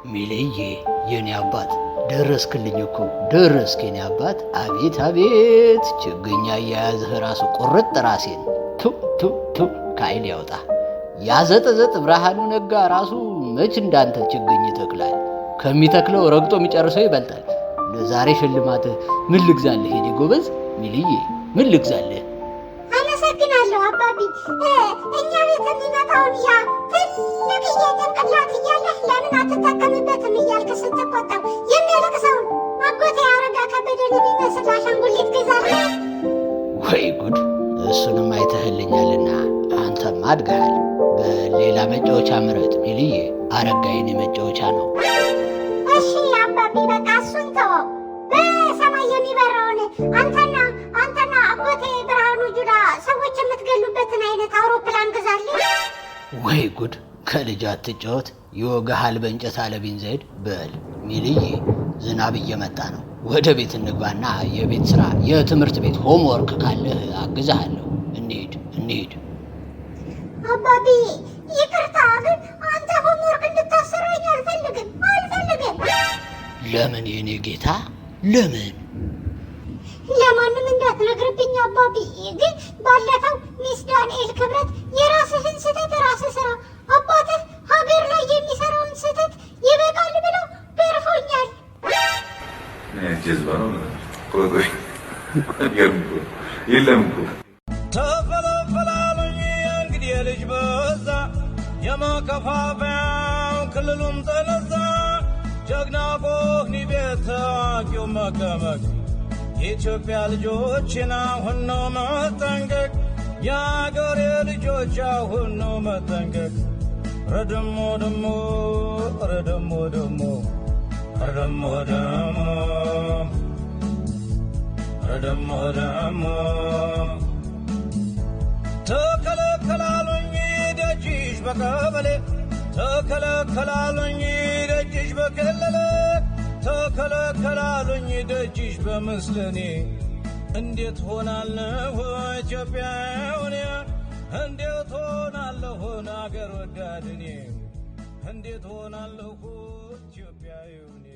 ሚልዬ የኔ አባት ደረስክልኝ እኮ ደረስክ የኔ አባት። አቤት አቤት ችግኛ ያያዝህ ራሱ ቁርጥ ራሴን ቱ ካይል ያውጣ። ያዘጠዘጥ ብርሃኑ ነጋ ራሱ መች እንዳንተ ችግኝ ተክላል። ከሚተክለው ረግጦ የሚጨርሰው ይበልጣል። ለዛሬ ሽልማትህ ምን ልግዛልህ የኔ ጎበዝ? ሚልዬ ምን ልግዛልህ? አመሰግናለሁ አባቢ። እኛ ቤት የሚመጣውን ያ ትልቅዬ ጭንቅላት እያለህ ለምን አትጠቀምበትም እያልክ ስትቆጣው የሚያለቅሰውን አጎቴ አረጋ ከበደን የሚመስል አሻንጉሊት ግዛልህ። ወይ ጉድ! እሱንም አይተህልኛልና አንተም አድገሃል። በሌላ መጫወቻ ምረጥ ሚልዬ። አረጋ የኔ መጫወቻ ነው። እሺ አባቢ በቃ እሱን ተወው። በሰማይ የሚበራውን አንተና አጎቴ ብርሃኑ ጁላ ሰዎች የምትገሉበትን አይነት አውሮፕላን ግዛልኝ። ወይ ጉድ! ከልጅ አትጫወት ይወጋሃል በእንጨት አለቢን ዘይድ። በል ሚልዬ ዝናብ እየመጣ ነው። ወደ ቤት እንግባና የቤት ስራ የትምህርት ቤት ሆምወርክ ካለህ አግዛሃለሁ። እንሂድ። አባቢ ይቅርታ፣ ግን አንተ ሆምወርክ እንድታሰራኝ አልፈልግም። ለምን የኔ ጌታ ለምን? ለማንም እንዳትነግርብኝ አባቢ። ግን ባለፈው ሚስ ዳንኤል ክብረት የራስህን ስህተት ራስህ ስራ፣ አባትህ ሀገር ላይ የሚሰራውን ስህተት ይበቃል ብለው ገርፎኛል። የለም ተፈለፈላሉኝ እንግዲህ ልጅ በዛ የመከፋፈያው ክልሉም ተነዛ። ጀግና ቦህኒ ቤት ታዋቂው መቀመቅ የኢትዮጵያ ልጆችን አሁን ነው መጠንቀቅ። የአገሬ ልጆች አሁን ነው መጠንቀቅ። ረደሞ ደሞ ተከለከላሉኝ ደጅሽ በቀበሌ ተከለከላሉኝ ደጅሽ በክልል ተከለከላሉኝ ደጅሽ በምስለኔ። እንዴት ሆናለሁ ኢትዮጵያውኔ? እንዴት ሆናለሁ አገር ወዳድኔ? እንዴት ሆናለሁ ኢትዮጵያውኔ?